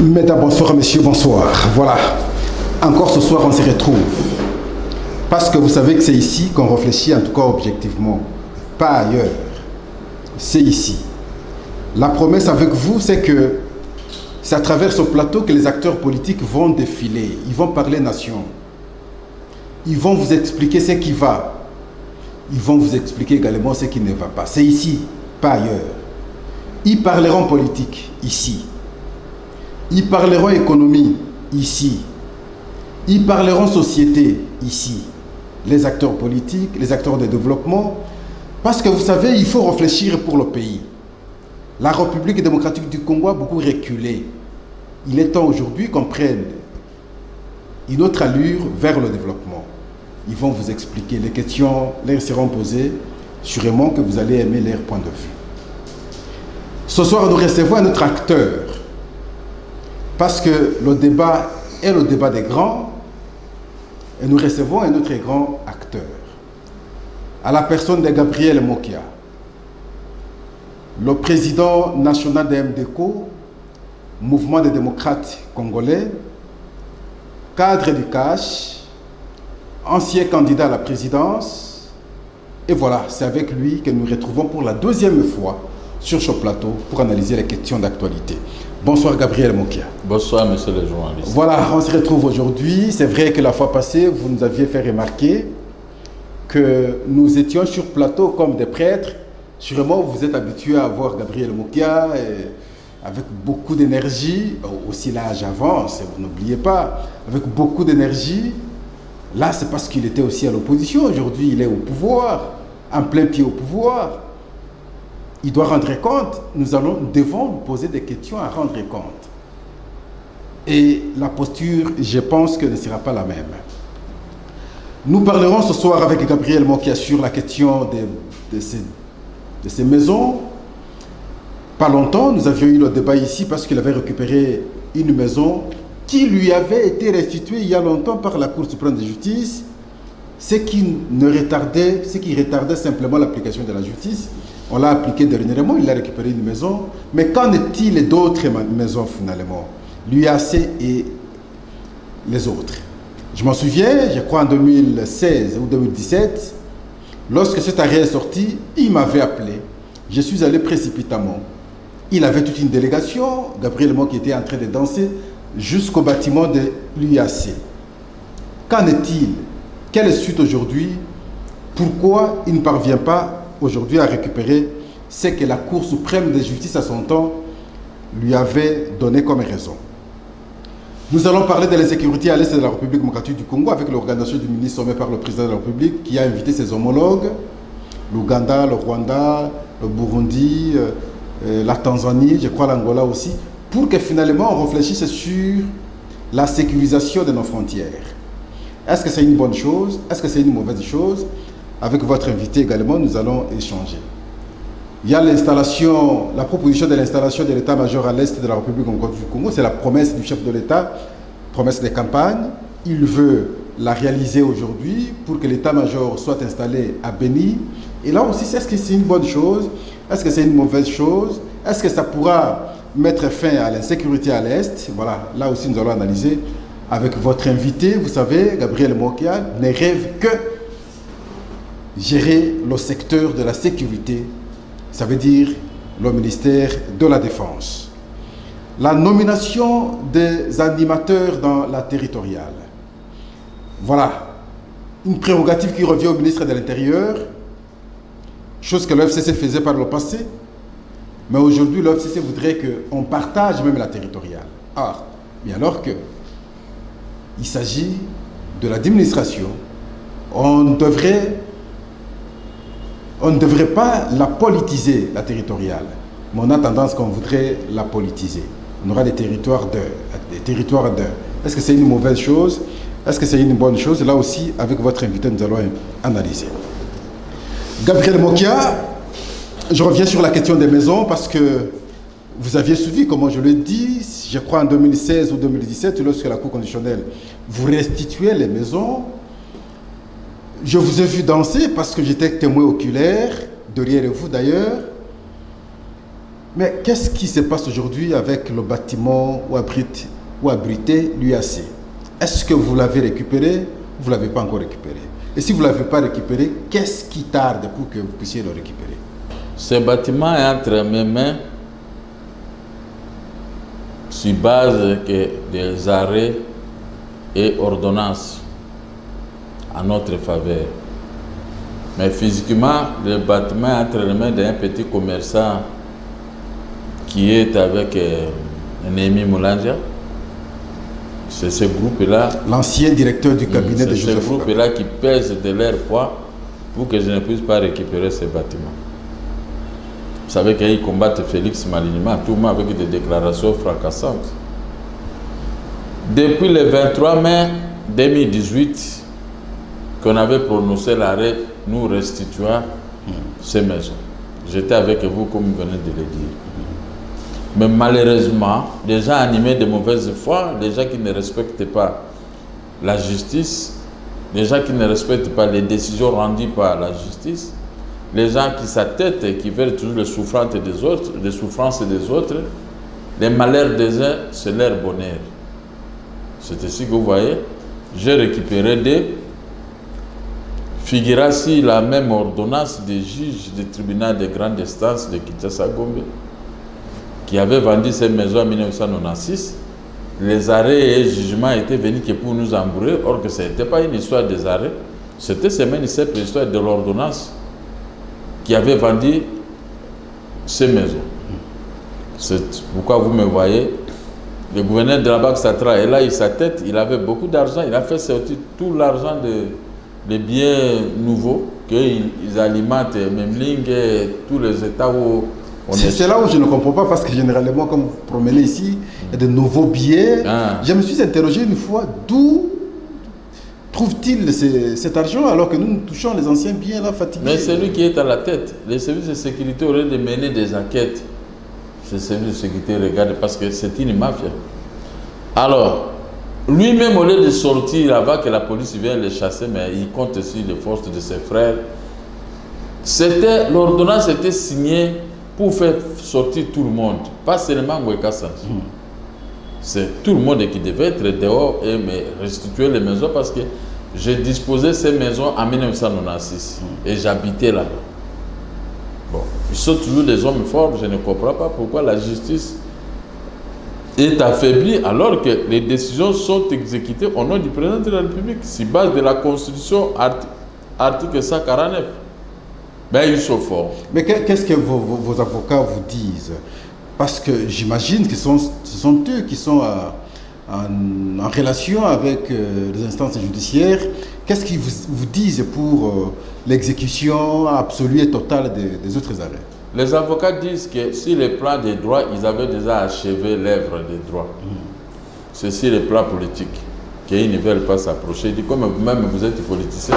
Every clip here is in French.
Mesdames, bonsoir, messieurs, bonsoir. Voilà, encore ce soir, on se retrouve. Parce que vous savez que c'est ici qu'on réfléchit, en tout cas objectivement, pas ailleurs. C'est ici. La promesse avec vous, c'est que c'est à travers ce plateau que les acteurs politiques vont défiler. Ils vont parler nation. Ils vont vous expliquer ce qui va. Ils vont vous expliquer également ce qui ne va pas. C'est ici, pas ailleurs. Ils parleront politique, ici. Ils parleront économie, ici. Ils parleront société, ici. Les acteurs politiques, les acteurs de développement. Parce que vous savez, il faut réfléchir pour le pays. La République démocratique du Congo a beaucoup reculé. Il est temps aujourd'hui qu'on prenne une autre allure vers le développement. Ils vont vous expliquer. Les questions leur seront posées. Sûrement que vous allez aimer leur point de vue. Ce soir, nous recevons un autre acteur. Parce que le débat est le débat des grands. Et nous recevons un autre grand acteur. À la personne de Gabriel Mokia, le président national de MDECO, Mouvement des démocrates congolais, cadre du CACH, ancien candidat à la présidence. Et voilà, c'est avec lui que nous retrouvons pour la deuxième fois sur ce plateau pour analyser les questions d'actualité. Bonsoir Gabriel Mokia. Bonsoir monsieur le journaliste. Voilà, on se retrouve aujourd'hui. C'est vrai que la fois passée, vous nous aviez fait remarquer que nous étions sur plateau comme des prêtres. Sûrement, vous êtes habitué à voir Gabriel Mokia avec beaucoup d'énergie. Aussi l'âge avance, vous n'oubliez pas. Avec beaucoup d'énergie. Là, c'est parce qu'il était aussi à l'opposition. Aujourd'hui, il est au pouvoir, en plein pied au pouvoir. Il doit rendre compte. Nous devons lui poser des questions à rendre compte. Et la posture, je pense que ne sera pas la même. Nous parlerons ce soir avec Gabriel Mokia sur la question de ces maisons. Pas longtemps, nous avions eu le débat ici parce qu'il avait récupéré une maison qui lui avait été restituée il y a longtemps par la Cour suprême de justice, ce qui retardait simplement l'application de la justice. On l'a appliqué dernièrement, il a récupéré une maison. Mais qu'en est-il d'autres maisons finalement? L'UAC et les autres. Je m'en souviens, je crois en 2016 ou 2017, lorsque cet arrêt est sorti, il m'avait appelé. Je suis allé précipitamment. Il avait toute une délégation, Gabriel Mokia qui était en train de danser, jusqu'au bâtiment de l'UAC. Qu'en est-il? Quelle est la suite aujourd'hui? Pourquoi il ne parvient pas aujourd'hui à récupérer ce que la Cour suprême de justice à son temps lui avait donné comme raison? Nous allons parler de l'insécurité à l'est de la République démocratique du Congo avec l'organisation du ministre sommé par le président de la République qui a invité ses homologues, l'Ouganda, le Rwanda, le Burundi, la Tanzanie, je crois l'Angola aussi, pour que finalement on réfléchisse sur la sécurisation de nos frontières. Est-ce que c'est une bonne chose? Est-ce que c'est une mauvaise chose? Avec votre invité également, nous allons échanger. Il y a l'installation, la proposition de l'installation de l'état-major à l'est de la République démocratique du Congo. C'est la promesse du chef de l'État, promesse de campagne. Il veut la réaliser aujourd'hui pour que l'état-major soit installé à Beni. Et là aussi, est-ce que c'est une bonne chose? Est-ce que c'est une mauvaise chose? Est-ce que ça pourra mettre fin à l'insécurité à l'est? Voilà, là aussi nous allons analyser avec votre invité. Vous savez, Gabriel Mokia ne rêve que gérer le secteur de la sécurité. Ça veut dire le ministère de la Défense. La nomination des animateurs dans la territoriale. Voilà. Une prérogative qui revient au ministre de l'Intérieur. Chose que l'OFCC faisait par le passé. Mais aujourd'hui, l'OFCC voudrait qu'on partage même la territoriale. Ah, mais alors que il s'agit de l'administration, on ne devrait pas la politiser, la territoriale. Mais on a tendance qu'on voudrait la politiser. On aura des territoires d'heures. Est-ce que c'est une mauvaise chose? Est-ce que c'est une bonne chose? Là aussi, avec votre invité, nous allons analyser. Gabriel Mokia, je reviens sur la question des maisons parce que vous aviez suivi, comme je l'ai dit, je crois en 2016 ou 2017, lorsque la Cour constitutionnelle vous restituait les maisons. Je vous ai vu danser parce que j'étais témoin oculaire, derrière vous d'ailleurs. Mais qu'est-ce qui se passe aujourd'hui avec le bâtiment où abrité l'UAC? Est-ce que vous l'avez récupéré? Vous ne l'avez pas encore récupéré. Et si vous ne l'avez pas récupéré, qu'est-ce qui tarde pour que vous puissiez le récupérer? Ce bâtiment est entre mes mains sur base que des arrêts et ordonnances à notre faveur. Mais physiquement, le bâtiment est entre les mains d'un petit commerçant qui est avec Némi Moulandia. C'est ce groupe-là. L'ancien directeur du cabinet de Joseph. C'est ce groupe-là qui pèse de leur poids pour que je ne puisse pas récupérer ce bâtiment. Vous savez qu'ils combattent Félix Malignement, tout le monde avec des déclarations fracassantes. Depuis le 23 mai 2018, qu'on avait prononcé l'arrêt, nous restituant ces maisons. J'étais avec vous comme vous venez de le dire. Mais malheureusement, des gens animés de mauvaise foi, des gens qui ne respectent pas la justice, des gens qui ne respectent pas les décisions rendues par la justice, les gens qui s'attêtent et qui veulent toujours les souffrances des autres, les malheurs des uns, c'est leur bonheur. C'est ici que vous voyez, j'ai récupéré des figurant si la même ordonnance des juges du tribunal de grande instance de Kinshasa-Gombe, qui avait vendu ces maisons en 1996, les arrêts et jugements étaient venus que pour nous embrouiller, or que ce n'était pas une histoire des arrêts, c'était seulement une simple histoire de l'ordonnance qui avait vendu ces maisons. C'est pourquoi vous me voyez, le gouverneur de la Banque centrale est là, il sa tête, il avait beaucoup d'argent, il a fait sortir tout l'argent des biens nouveaux qu'ils alimentent, même Ling et tous les États où on est. C'est là où je ne comprends pas, parce que généralement, comme vous promenez ici, il y a de nouveaux billets. Je me suis interrogé une fois, d'où trouve-t-il cet argent alors que nous touchons les anciens biens là fatigués? Mais c'est lui qui est à la tête. Les services de sécurité auraient de mener des enquêtes. Ces services de sécurité regardent parce que c'est une mafia. Alors, lui-même, au lieu de sortir avant que la police vienne les chasser, mais il compte sur les forces de ses frères. L'ordonnance était signée pour faire sortir tout le monde, pas seulement Ngweka-Sansu. C'est tout le monde qui devait être dehors et me restituer les maisons parce que j'ai disposé ces maisons en 1996 et j'habitais là-bas. Bon, ils sont toujours des hommes forts, je ne comprends pas pourquoi la justice est affaiblie alors que les décisions sont exécutées au nom du président de la République, sur base de la Constitution, article 149. Ben, ils sont forts. Mais qu'est-ce que vos avocats vous disent? Parce que j'imagine que ce sont eux qui sont en relation avec les instances judiciaires. Qu'est-ce qu'ils vous disent pour l'exécution absolue et totale des autres arrêts? Les avocats disent que sur le plan des droits, ils avaient déjà achevé l'œuvre des droits. C'est sur le plan politique qu'ils ne veulent pas s'approcher. Ils disent, comme vous-même vous êtes politicien,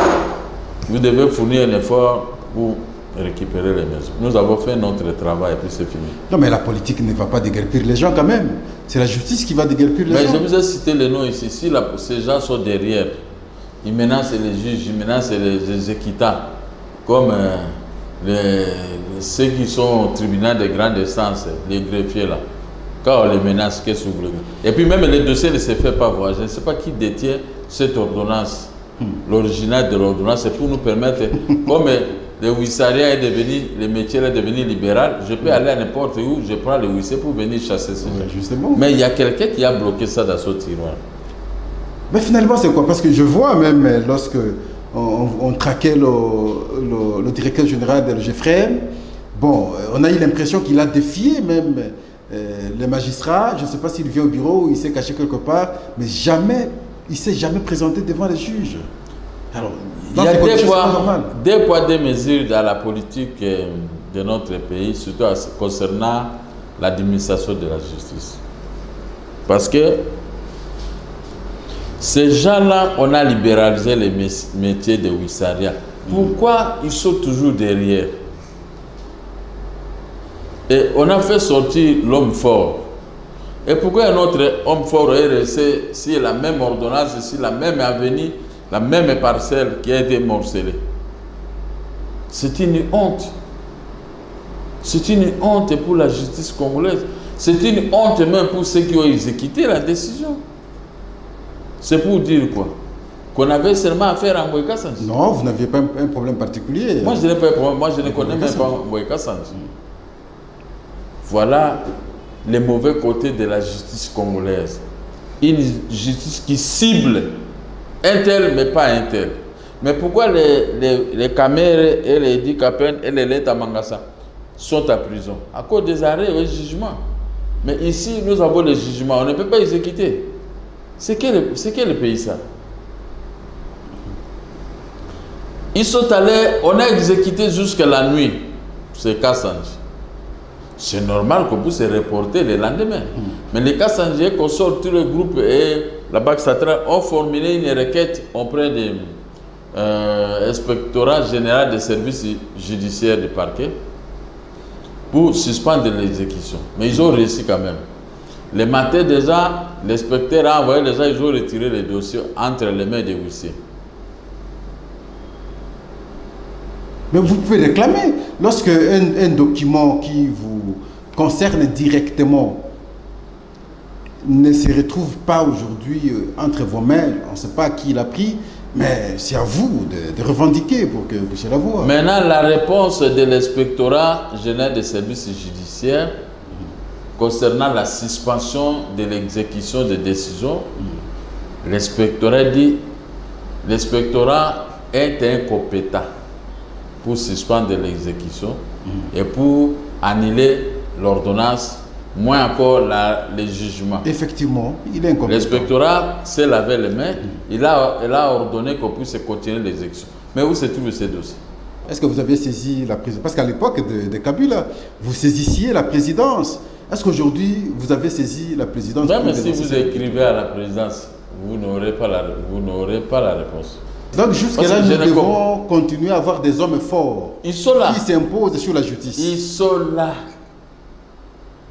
vous devez fournir un effort pour récupérer les maisons. Nous avons fait notre travail et puis c'est fini. Non, mais la politique ne va pas déguerpir les gens quand même. C'est la justice qui va déguerpir les gens. Mais je vous ai cité les noms ici. Si ces gens sont derrière, ils menacent les juges, ils menacent les exécutants, comme ceux qui sont au tribunal de grande instance, les greffiers là. Quand on les menace, qu'est-ce que vous voulez? Et puis même les dossiers ne se font pas voir. Je ne sais pas qui détient cette ordonnance. L'original de l'ordonnance, c'est pour nous permettre, comme le Wissaria est devenu, le métier est devenu libéral, je peux aller à n'importe où, je prends le Wissé pour venir chasser ces gens. Justement. Mais il y a quelqu'un qui a bloqué ça dans ce tiroir. Mais finalement, c'est quoi? Parce que je vois même lorsque on traquait le directeur général de l'EGFREM, bon, on a eu l'impression qu'il a défié même les magistrats. Je ne sais pas s'il vient au bureau ou il s'est caché quelque part, mais jamais, il ne s'est jamais présenté devant les juges. Alors, il y a deux poids, deux mesures dans la politique de notre pays, surtout concernant l'administration de la justice. Parce que ces gens-là, on a libéralisé les métiers de Wissaria. Pourquoi ils sont toujours derrière? Et on a fait sortir l'homme fort. Et pourquoi un autre homme fort est resté sur la même ordonnance, sur la même avenue, la même parcelle qui a été morcelée? C'est une honte. C'est une honte pour la justice congolaise. C'est une honte même pour ceux qui ont exécuté la décision. C'est pour dire quoi? Qu'on avait seulement affaire à Mboïka Sanji. Non, vous n'aviez pas un problème particulier. Moi, je n'ai pas un problème. Moi, je ne connais même pas Mboïka Sanji. Voilà les mauvais côtés de la justice congolaise. Une justice qui cible un tel, mais pas un tel. Mais pourquoi les Kamere et les Dikapen et les Leta Mangasa sont à prison? À cause des arrêts et des jugements. Mais ici, nous avons les jugements. On ne peut pas exécuter. C'est quel pays ça? Ils sont allés, on a exécuté jusqu'à la nuit. C'est Kassanji. C'est normal que vous se reportez le lendemain. Mais les Kassanji, qu'on sort tous les groupes et la Banque centrale ont formulé une requête auprès de l'inspectorat général des services judiciaires du parquet pour suspendre l'exécution. Mais ils ont réussi quand même. Le matin déjà, l'inspecteur a envoyé les gens, ils ont retiré les dossiers entre les mains des huissiers. Mais vous pouvez réclamer. Lorsque un document qui vous concerne directement ne se retrouve pas aujourd'hui entre vos mains, on ne sait pas qui l'a pris, mais c'est à vous de revendiquer pour que vous puissiez l'avoir. Maintenant, la réponse de l'inspectorat général des services judiciaires concernant la suspension de l'exécution des décisions, l'inspectorat dit l'inspectorat est incompétent pour suspendre l'exécution et pour annuler l'ordonnance, moins encore les jugements. Effectivement, il est incompétent. L'inspectorat s'est lavé les mains, il a ordonné qu'on puisse continuer l'exécution. Mais où se trouvent ces dossiers? Est-ce que vous avez saisi la présidence? Parce qu'à l'époque de Kabila, vous saisissiez la présidence. Est-ce qu'aujourd'hui, vous avez saisi la présidence? Même si vous écrivez à la présidence, vous n'aurez pas la réponse. Donc jusqu'à là, nous devons continuer à avoir des hommes forts. Ils sont là. Qui s'imposent sur la justice. Ils sont là.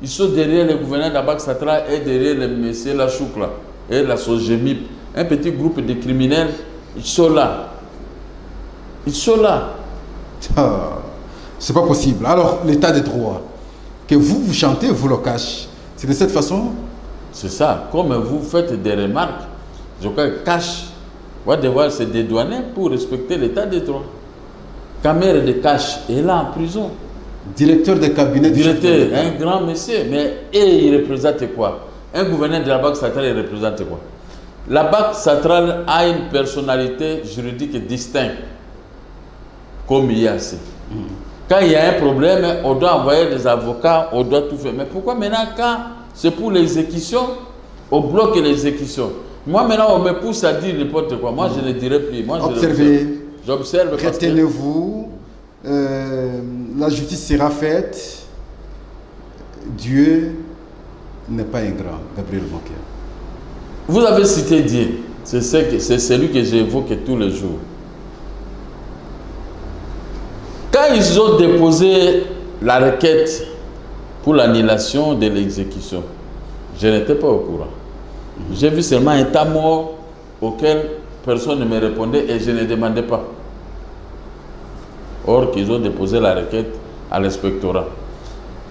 Ils sont derrière le gouverneur de la Banque centrale et derrière le monsieur Lachoukla et la Sogémip. Un petit groupe de criminels, ils sont là. Ils sont là. C'est pas possible. Alors, l'état de droit, que vous chantez, vous le cachez. C'est de cette façon? C'est ça. Comme vous faites des remarques, je crois que cache va devoir se dédouaner pour respecter l'état de droit. Kamere de Cash est là en prison. Directeur de cabinet. Directeur, un grand monsieur. Mais il représente quoi? Un gouverneur de la Banque centrale, il représente quoi? La Banque centrale a une personnalité juridique distincte, comme IAC. Quand il y a un problème, on doit envoyer des avocats, on doit tout faire. Mais pourquoi maintenant, quand c'est pour l'exécution, on bloque l'exécution? Moi, maintenant, on me pousse à dire n'importe quoi. Moi, je ne dirai plus. Moi, observez. J'observe. Retenez-vous. La justice sera faite. Dieu n'est pas ingrat. Gabriel Mokia. Vous avez cité Dieu. C'est celui que j'évoque tous les jours. Quand ils ont déposé la requête pour l'annulation de l'exécution, je n'étais pas au courant. J'ai vu seulement un tas mort auquel personne ne me répondait et je ne demandais pas. Or qu'ils ont déposé la requête à l'inspectorat.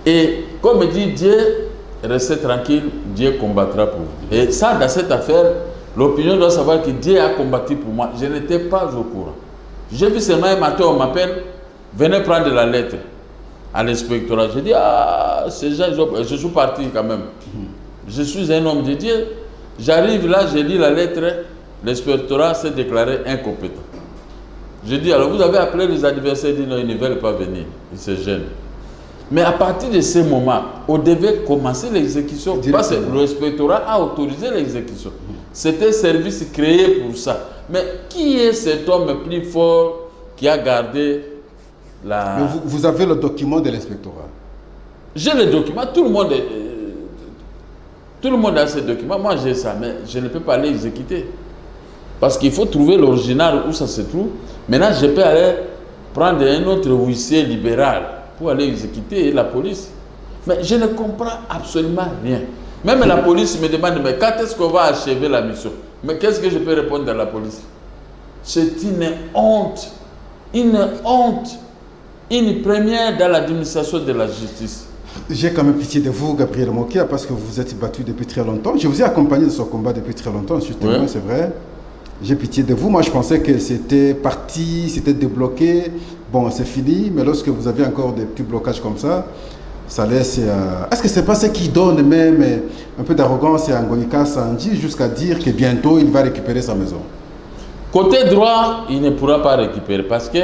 Et comme dit Dieu, restez tranquille, Dieu combattra pour vous. Et ça, dans cette affaire, l'opinion doit savoir que Dieu a combattu pour moi. Je n'étais pas au courant. J'ai vu seulement un matin, on m'appelle, venez prendre la lettre à l'inspectorat. J'ai dit, ah, ces gens, je suis parti quand même. Je suis un homme de Dieu. J'arrive là, je lis la lettre, l'inspectorat s'est déclaré incompétent. Je dis, alors vous avez appelé les adversaires, ils disent non, ils ne veulent pas venir, ils se gênent. Mais à partir de ce moment, on devait commencer l'exécution. Parce que l'inspectorat a autorisé l'exécution. C'était un service créé pour ça. Mais qui est cet homme plus fort qui a gardé la... Mais vous avez le document de l'inspectorat? J'ai le document, tout le monde a ce document. Moi j'ai ça, mais je ne peux pas aller exécuter. Parce qu'il faut trouver l'original où ça se trouve. Maintenant, je peux aller prendre un autre huissier libéral pour aller exécuter la police. Mais je ne comprends absolument rien. Même la police me demande, mais quand est-ce qu'on va achever la mission? Mais qu'est-ce que je peux répondre à la police? C'est une honte. Une honte. une première dans l'administration de la justice. J'ai quand même pitié de vous, Gabriel Mokia, parce que vous vous êtes battu depuis très longtemps. Je vous ai accompagné dans ce combat depuis très longtemps, justement, oui. C'est vrai. J'ai pitié de vous. Moi, je pensais que c'était parti, c'était débloqué. Bon, c'est fini, mais lorsque vous avez encore des petits blocages comme ça laisse... Est-ce que c'est pas ce qui donne même un peu d'arrogance à Ngoïka Sandji jusqu'à dire que bientôt, il va récupérer sa maison? Côté droit, il ne pourra pas récupérer parce que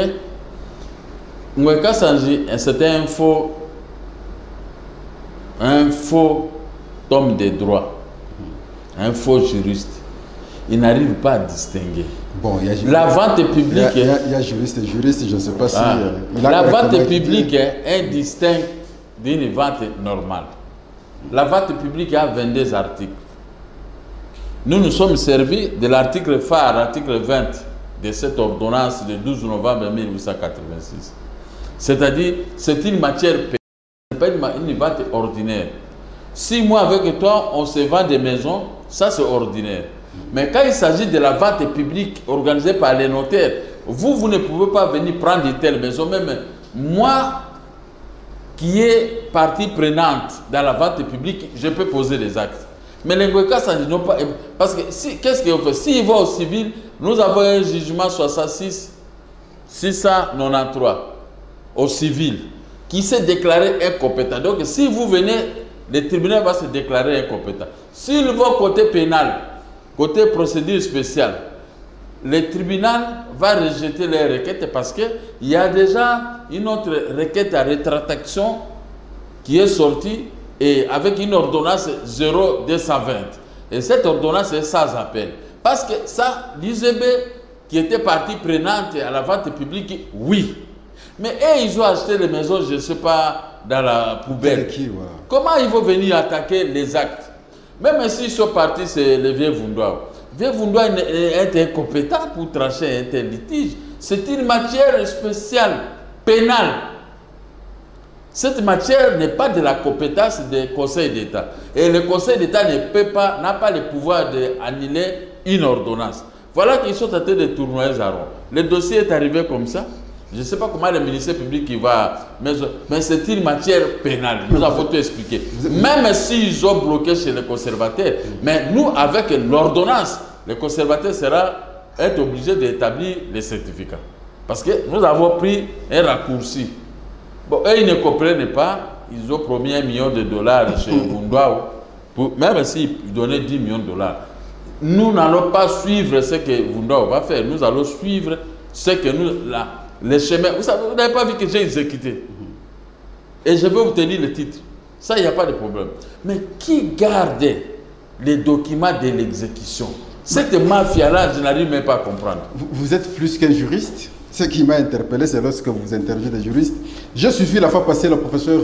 Ngoïka Sandji, c'était un faux homme de droit, un faux juriste. Il n'arrive pas à distinguer. Bon, la vente publique... Il y a juriste et juriste, je ne sais pas si... la vente publique est distincte d'une vente normale. La vente publique a 22 articles. Nous sommes servis de l'article phare, l'article 20 de cette ordonnance du 12 novembre 1886. C'est-à-dire, c'est une matière pénale, ce n'est pas une vente ordinaire. Si moi avec toi, on se vend des maisons, ça c'est ordinaire. Mais quand il s'agit de la vente publique organisée par les notaires, vous ne pouvez pas venir prendre une telle maison. Même moi, qui est partie prenante dans la vente publique, je peux poser des actes. Mais les Ngoïka Sandji n'ont pas... Parce que qu'est-ce qu'ils ont fait? S'ils vont au civil, nous avons un jugement 66 693 au civil qui s'est déclaré incompétent. Donc si vous venez, le tribunal va se déclarer incompétent. S'ils vont côté pénal, côté procédure spéciale, le tribunal va rejeter les requêtes parce qu'il y a déjà une autre requête à rétractation qui est sortie et avec une ordonnance 0220. Et cette ordonnance est sans appel. Parce que ça, l'ISB qui était partie prenante à la vente publique, oui. Mais eux, ils ont acheté les maisons, je ne sais pas, dans la poubelle. Voilà. Comment ils vont venir attaquer les actes? Même s'ils sont partis, c'est le vieux Vundois. Vieux Vundois est incompétent pour trancher un tel litige. C'est une matière spéciale, pénale. Cette matière n'est pas de la compétence du Conseil d'État. Et le Conseil d'État n'a pas le pouvoir d'annuler une ordonnance. Voilà qu'ils sont en train de tourner à rond. Le dossier est arrivé comme ça. Je ne sais pas comment le ministère public il va... Mais c'est une matière pénale. Nous avons tout expliqué. Même s'ils ont bloqué chez les conservateurs, mais nous, avec l'ordonnance, le conservateur être obligé d'établir les certificats. Parce que nous avons pris un raccourci. Bon, eux, ils ne comprennent pas. Ils ont promis $1 million chez Vundois. Même s'ils donnaient 10 millions de $. Nous n'allons pas suivre ce que Vundois va faire. Nous allons suivre ce que nous... les chemins... Vous n'avez pas vu que j'ai exécuté. Et je vais vous tenir le titre. Ça, il n'y a pas de problème. Mais qui garde les documents de l'exécution? Cette mafia-là, je n'arrive même pas à comprendre. Vous êtes plus qu'un juriste. Ce qui m'a interpellé, c'est lorsque vous interrogez des juristes. J'ai suivi la fois passée le professeur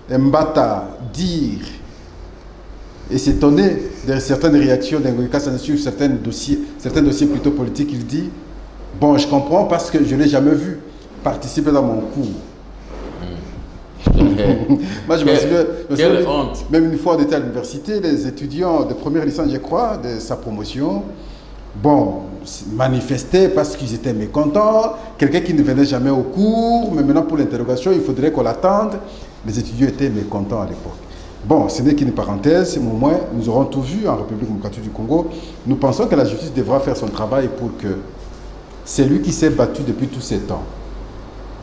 Mbata dire et s'étonner de certaines réactions d'Ngoïka Sandji sur certains dossiers plutôt politiques. Il dit, bon, je comprends parce que je ne l'ai jamais vu participer dans mon cours. Moi, je me souviens, honte. Même une fois, on était à l'université, les étudiants de première licence, je crois, de sa promotion, bon, manifestaient parce qu'ils étaient mécontents. Quelqu'un qui ne venait jamais au cours, mais maintenant pour l'interrogation, il faudrait qu'on l'attende. Les étudiants étaient mécontents à l'époque. Bon, ce n'est qu'une parenthèse, mais au moins, nous aurons tout vu en République démocratique du Congo. Nous pensons que la justice devra faire son travail pour que celui qui s'est battu depuis tous ces temps,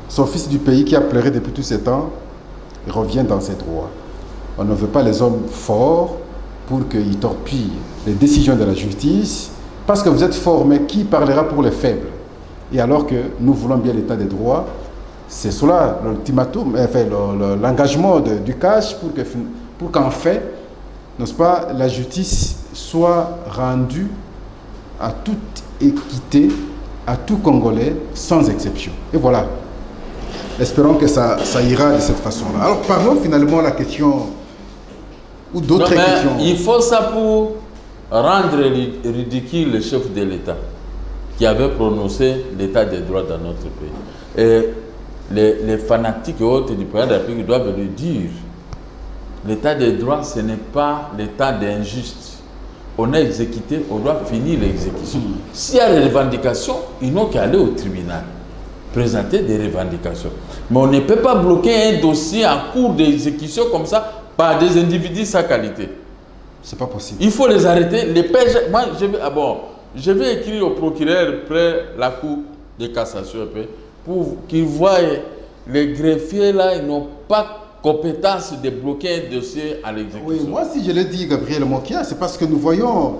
son fils du pays qui a pleuré depuis tous ces temps, revienne dans ses droits. On ne veut pas les hommes forts pour qu'ils torpillent les décisions de la justice, parce que vous êtes forts, mais qui parlera pour les faibles? Et alors que nous voulons bien l'état des droits, c'est cela l'ultimatum, enfin, l'engagement du CAJ pour qu'en fait, n'est-ce pas, la justice soit rendue à toute équité, à tout Congolais, sans exception. Et voilà. Espérons que ça ira de cette façon-là. Alors parlons finalement de la question, ou d'autres questions. Il faut ça pour rendre ridicule le chef de l'État qui avait prononcé l'état des droits dans notre pays. Et les fanatiques et autres du président de la République doivent le dire. L'état des droits, ce n'est pas l'état d'injuste. On a exécuté, on doit finir l'exécution. S'il y a des revendications, ils n'ont qu'à aller au tribunal. présenter des revendications. Mais on ne peut pas bloquer un dossier en cours d'exécution comme ça par des individus sans qualité. C'est pas possible. Il faut les arrêter. Les PG, moi, je vais écrire au procureur près la cour de cassation pour qu'ils voient les greffiers là, ils n'ont pas compétence de bloquer un dossier à l'exécution. Oui, moi, si je l'ai dit, Gabriel Mokia, c'est parce que nous voyons,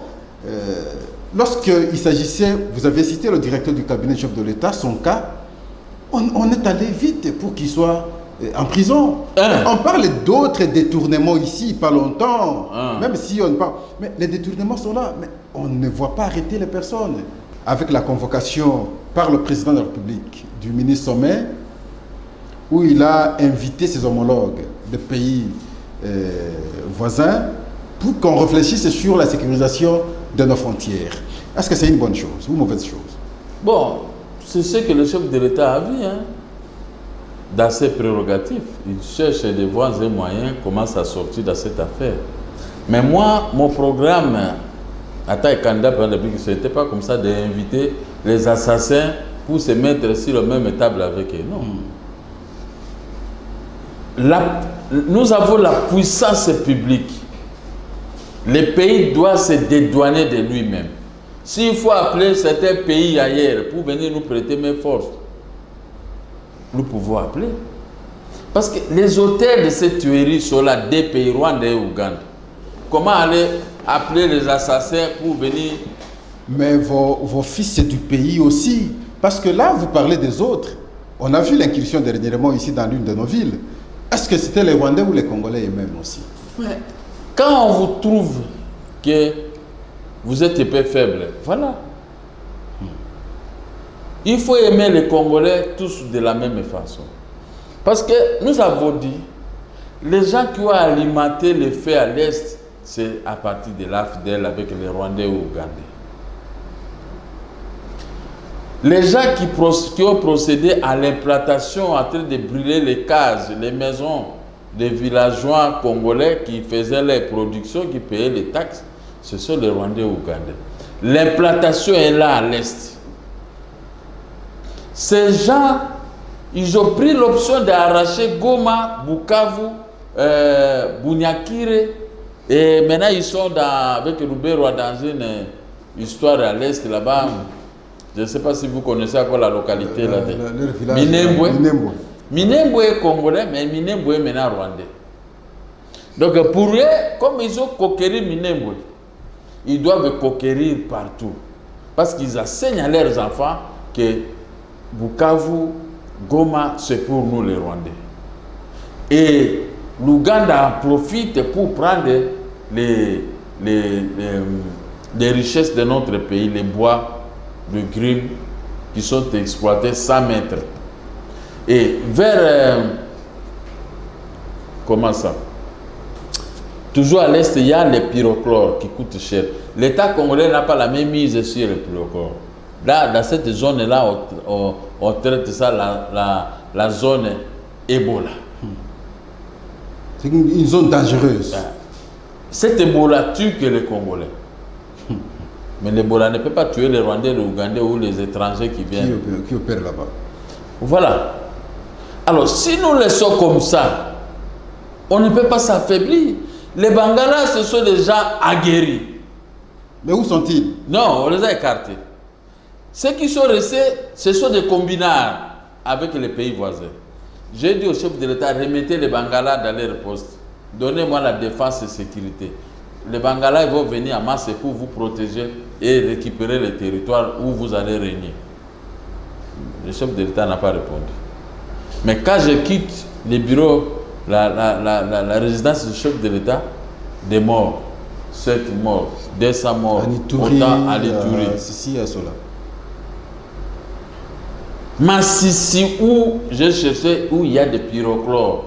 lorsqu'il s'agissait, vous avez cité le directeur du cabinet chef de l'État, son cas, on est allé vite pour qu'il soit en prison. On parle d'autres détournements ici, pas longtemps, même si on parle. Mais les détournements sont là, mais on ne voit pas arrêter les personnes. Avec la convocation par le président de la République du ministre Sommet, où il a invité ses homologues de pays voisins pour qu'on réfléchisse sur la sécurisation de nos frontières. Est-ce que c'est une bonne chose ou une mauvaise chose? Bon, c'est ce que le chef de l'État a vu, hein. Dans ses prérogatives. Il cherche des voies et moyens, commence à sortir de cette affaire. Mais moi, mon programme, à taille candidat pour la République, ce n'était pas comme ça d'inviter les assassins pour se mettre sur la même table avec eux. Non. Nous avons la puissance publique. Le pays doit se dédouaner de lui-même. S'il faut appeler certains pays ailleurs pour venir nous prêter main forte, nous pouvons appeler. Parce que les auteurs de cette tuerie sont là, des pays, Rwanda et Ouganda. Comment aller appeler les assassins pour venir? Mais vos fils, c'est du pays aussi. Parce que là, vous parlez des autres. On a vu l'incursion dernièrement ici dans l'une de nos villes. Est-ce que c'était les Rwandais ou les Congolais eux-mêmes aussi? Ouais. Quand on vous trouve que vous êtes un peu faible, voilà. Il faut aimer les Congolais tous de la même façon. Parce que nous avons dit, les gens qui ont alimenté les faits à l'Est, c'est à partir de l'AFDEL avec les Rwandais ou Ougandais. Les gens qui ont procédé à l'implantation en train de brûler les cases, les maisons des villageois congolais qui faisaient les productions, qui payaient les taxes, ce sont les Rwandais ou Ougandais. L'implantation est là à l'Est. Ces gens, ils ont pris l'option d'arracher Goma, Bukavu, Bunyakire, et maintenant ils sont avec Ruberwa dans une histoire à l'Est là-bas. Je ne sais pas si vous connaissez encore la localité là. Minembwe. Minembwe est congolais, mais Minembwe est maintenant rwandais. Donc pour eux, comme ils ont conquéri Minembwe, ils doivent conquérir partout. Parce qu'ils enseignent à leurs enfants que Bukavu, Goma, c'est pour nous les Rwandais. Et l'Ouganda en profite pour prendre les richesses de notre pays, les bois de green qui sont exploités 100 mètres. Et vers... comment ça? Toujours à l'est, il y a les pyrochlores qui coûtent cher. L'État congolais n'a pas la même mise sur les pyrochlores. Là, dans cette zone-là, on traite ça la zone Ebola. C'est une zone dangereuse. Cette Ebola tue que les Congolais. Mais l'Ebola ne peut pas tuer les Rwandais, les Ougandais ou les étrangers qui viennent. Qui opèrent là-bas. Voilà. Alors, si nous laissons comme ça, on ne peut pas s'affaiblir. Les Bangalas, ce sont des gens aguerris. Mais où sont-ils? Non, on les a écartés. Ceux qui sont restés, ce sont des combinards avec les pays voisins. J'ai dit au chef de l'État, remettez les Bangalas dans leur poste. Donnez-moi la défense et sécurité. Les Bangalas vont venir en masse pour vous protéger et récupérer les territoires où vous allez régner. Le chef de l'État n'a pas répondu. Mais quand je quitte les bureaux, la résidence du chef de l'État, des morts, 7 morts, 200 morts, autant à l'Ituri. Ici, à cela. Massissi, où j'ai cherché, où il y a des pyrochlores.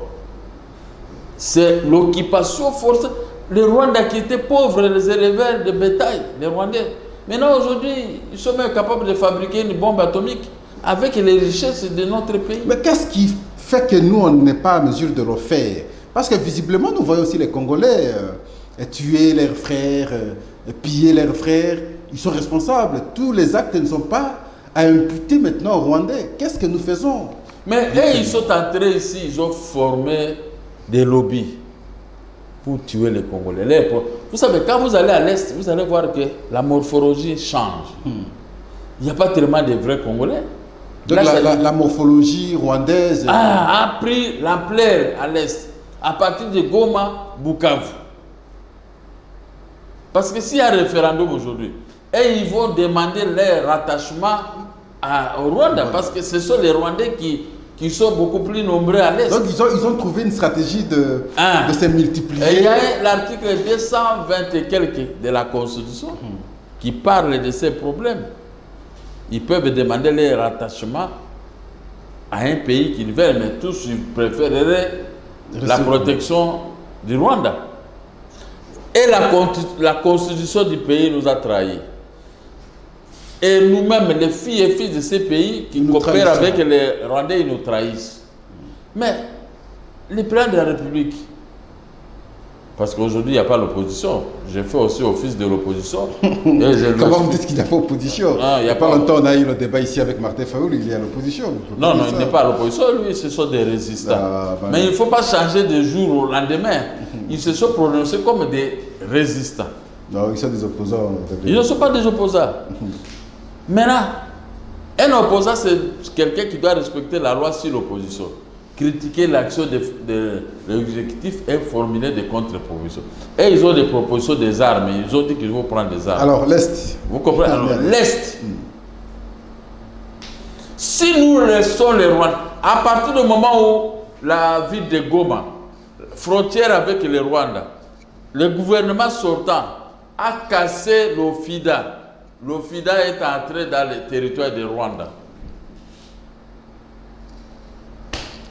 C'est l'occupation forcée. Les Rwandais qui étaient pauvres, les éleveurs de bétail, les Rwandais. Maintenant, aujourd'hui, ils sont même capables de fabriquer une bombe atomique avec les richesses de notre pays. Mais qu'est-ce qui fait que nous, on n'est pas en mesure de le faire? Parce que visiblement, nous voyons aussi les Congolais tuer leurs frères, piller leurs frères. Ils sont responsables. Tous les actes ne sont pas à imputer maintenant aux Rwandais. Qu'est-ce que nous faisons? Mais eux, ils sont entrés ici, ils ont formé des lobbies pour tuer les Congolais. Vous savez, quand vous allez à l'Est, vous allez voir que la morphologie change. Il n'y a pas tellement de vrais Congolais. Donc la morphologie rwandaise a pris l'ampleur à l'Est, à partir de Goma, Bukavu. Parce que s'il y a un référendum aujourd'hui, et ils vont demander leur rattachement au Rwanda, parce que ce sont les Rwandais qui sont beaucoup plus nombreux à l'Est. Donc ils ont trouvé une stratégie de se multiplier. Et il y a l'article 220 et quelques de la Constitution qui parle de ces problèmes. Ils peuvent demander leur rattachement à un pays qu'ils veulent, mais tous ils préféreraient la protection du Rwanda. Et la constitution du pays nous a trahis. Et nous-mêmes, les filles et fils de ces pays qui coopèrent avec les Rwandais, ils nous trahissent. Mais les plans de la République, parce qu'aujourd'hui, il n'y a pas l'opposition. J'ai fait aussi office de l'opposition. Comment vous dites qu'il n'y a pas d'opposition? Il n'y a pas longtemps, on a eu le débat ici avec Martin Fayoul, il est à l'opposition. Non, il n'est pas à l'opposition, lui, ce sont des résistants. Mais il ne faut pas changer de jour au lendemain. Ils se sont prononcés comme des résistants. Non, ils sont des opposants. Ils ne sont pas des opposants. Maintenant, un opposant, c'est quelqu'un qui doit respecter la loi sur l'opposition, critiquer l'action de l'exécutif et formuler des contre-propositions. Et ils ont des propositions des armes, ils ont dit qu'ils vont prendre des armes. Alors, l'Est. Vous comprenez? Alors, l'Est. Si nous restons les Rwandais, à partir du moment où la ville de Goma, frontière avec le Rwanda, le gouvernement sortant a cassé l'OFIDA. L'OFIDA est entré dans le territoire du Rwanda.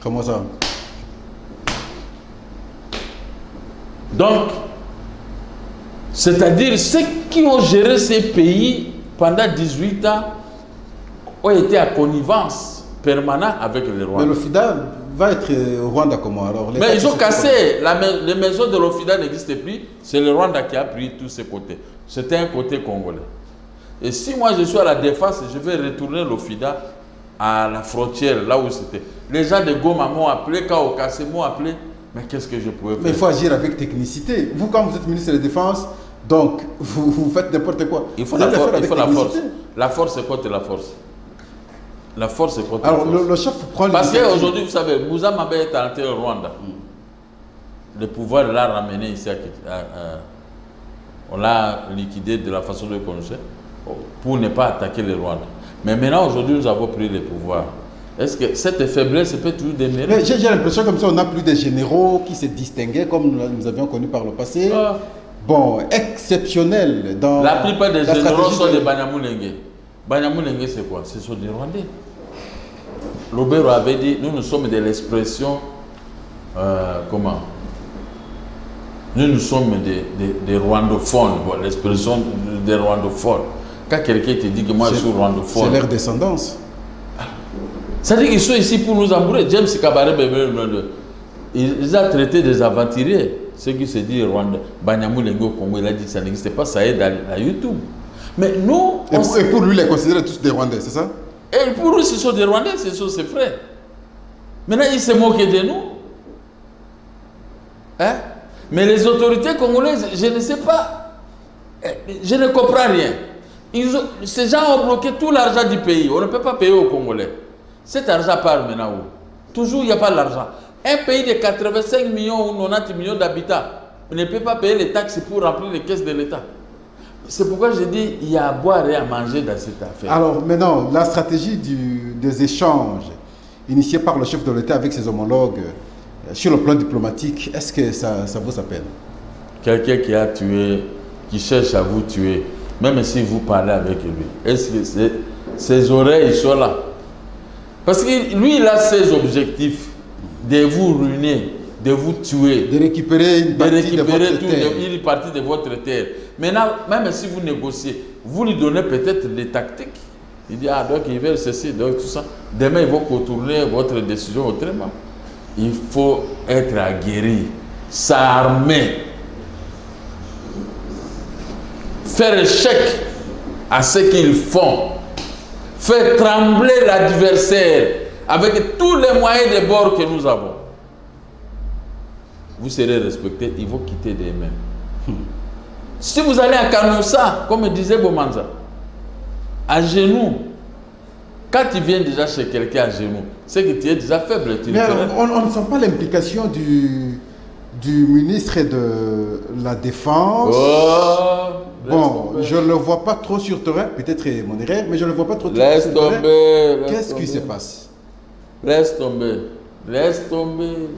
Comment ça? Donc, c'est-à-dire ceux qui ont géré ces pays pendant 18 ans ont été à connivence permanente avec le Rwanda. Mais l'OFIDA va être au Rwanda comment alors? Mais ils ont cassé, les maisons de l'OFIDA n'existent plus, c'est le Rwanda qui a pris tous ces côtés. C'était un côté congolais. Et si moi je suis à la défense, je vais retourner l'OFIDA à la frontière, là où c'était. Les gens de Goma m'ont appelé, quand au cassé m'ont appelé, mais qu'est-ce que je pouvais faire? Mais il faut agir avec technicité. Vous, quand vous êtes ministre de la Défense, donc vous faites n'importe quoi. Il faut la force. La force est contre la force. La force est contre la force. Alors le chef prend parce qu'aujourd'hui, vous savez, Moussa Mabé est entré au Rwanda. Le pouvoir l'a ramené ici on l'a liquidé de la façon dont on connaissait pour ne pas attaquer le Rwanda. Mais maintenant, aujourd'hui, nous avons pris le pouvoir. Est-ce que cette faiblesse peut toujours demeurer? J'ai l'impression comme ça, on n'a plus des généraux qui se distinguaient comme nous avions connu par le passé. Bon, exceptionnel dans la plupart des généraux sont des Banyamulenge. Banyamulenge, c'est quoi? Ce sont des Rwandais. Lobero avait dit, nous sommes de l'expression, comment? Nous sommes des rwandophones, bon, l'expression des rwandophones. Quand quelqu'un te dit que moi je suis rwandophone. C'est leur descendance. C'est-à-dire qu'ils sont ici pour nous embrouiller. James Kabarebe, ils ont traité des aventuriers. Ceux qui se disent Rwanda, Banyamulenge au Congo, il a dit que ça n'existait pas, ça est dans YouTube. Mais nous. Et pour lui, les considère tous des Rwandais, c'est ça? Et pour lui, ce sont des Rwandais, ce sont ses frères. Maintenant, ils se moquent de nous. Hein? Mais les autorités congolaises, je ne sais pas. Je ne comprends rien. Ces gens ont bloqué tout l'argent du pays. On ne peut pas payer aux Congolais. Cet argent part maintenant où? Toujours, il n'y a pas l'argent. Un pays de 85 millions ou 90 millions d'habitants ne peut pas payer les taxes pour remplir les caisses de l'État. C'est pourquoi je dis il y a à boire et à manger dans cette affaire. Alors maintenant, la stratégie des échanges initiés par le chef de l'État avec ses homologues sur le plan diplomatique, est-ce que ça vaut sa peine? Quelqu'un qui a tué, qui cherche à vous tuer, même si vous parlez avec lui, est-ce que ses oreilles sont là? Parce que lui, il a ses objectifs de vous ruiner, de vous tuer, de récupérer une partie de votre terre. Maintenant, même si vous négociez, vous lui donnez peut-être des tactiques. Il dit, ah, donc ils veulent ceci, donc tout ça. Demain, ils vont contourner votre décision autrement. Il faut être aguerri, s'armer, faire échec à ce qu'ils font, faire trembler l'adversaire avec tous les moyens de bord que nous avons, vous serez respectés, ils vont quitter d'eux-mêmes. Si vous allez à Kanossa, comme disait Bomanza, à genoux, quand tu viens déjà chez quelqu'un à genoux, c'est que tu es déjà faible. Mais alors, on ne sent pas l'implication du ministre de la Défense. Bon, je ne le vois pas trop sur terrain, peut-être mon erreur, mais je ne le vois pas trop sur terrain. Qu'est-ce qui se passe? Laisse tomber. Laisse tomber.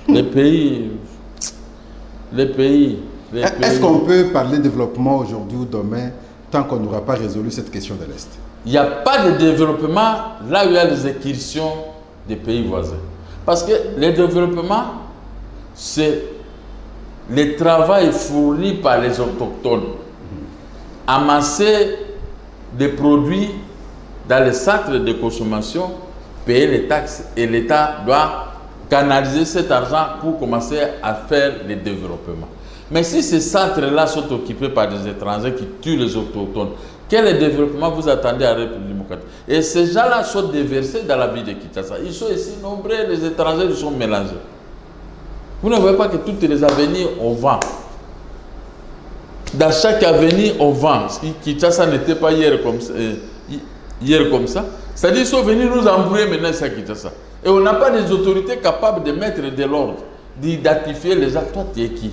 Les pays. Est-ce qu'on peut parler de développement aujourd'hui ou demain tant qu'on n'aura pas résolu cette question de l'Est? Il n'y a pas de développement là où il y a les incursions des pays voisins. Parce que le développement, c'est le travail fourni par les autochtones. Amasser des produits dans les centres de consommation, payer les taxes et l'État doit canaliser cet argent pour commencer à faire le développement. Mais si ces centres-là sont occupés par des étrangers qui tuent les autochtones, quel développement vous attendez à la République démocratique? Et ces gens-là sont déversés dans la ville de Kinshasa. Ils sont ici nombreux, les étrangers ils sont mélangés. Vous ne voyez pas que toutes les avenirs, on vend. Dans chaque avenue, on vend. Kinshasa n'était pas hier comme ça. C'est-à-dire qu'ils sont venus nous embrouiller maintenant à Kinshasa. Et on n'a pas des autorités capables de mettre de l'ordre, d'identifier les gens. Toi, tu es qui?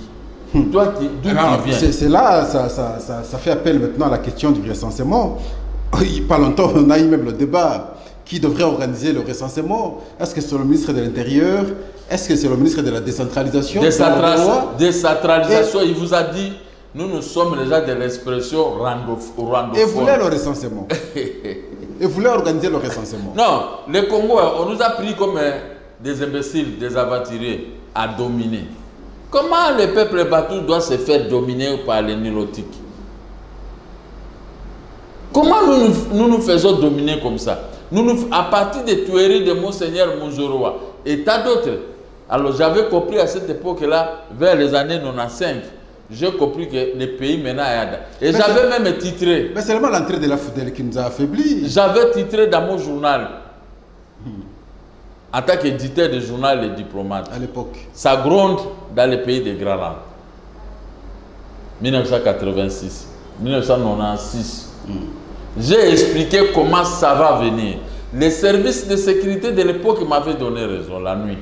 Toi, d'où tu viens? C'est là, ça fait appel maintenant à la question du recensement. Il n'y a pas longtemps, on a eu même le débat. Qui devrait organiser le recensement? Est-ce que c'est le ministre de l'Intérieur? Est-ce que c'est le ministre de la décentralisation? Décentralisation, il vous a dit, nous sommes déjà de l'expression randophone. Et voulait le recensement. Et voulait organiser le recensement. Non, le Congo, on nous a pris comme des imbéciles, des aventuriers à dominer. Comment le peuple Batou doit se faire dominer par les Nilotiques? Comment nous faisons dominer comme ça? À partir des tueries de Monseigneur Mounjoroa et tas d'autres. Alors j'avais compris à cette époque-là, vers les années 95, j'ai compris que le pays maintenant est... Et j'avais même titré... Mais c'est seulement l'entrée de la Foudel qui nous a affaiblis. J'avais titré dans mon journal, en tant qu'éditeur du journal Les Diplomates. À l'époque. Ça gronde dans les pays des Grands Landes. 1986, 1996. J'ai expliqué comment ça va venir. Les services de sécurité de l'époque m'avaient donné raison la nuit.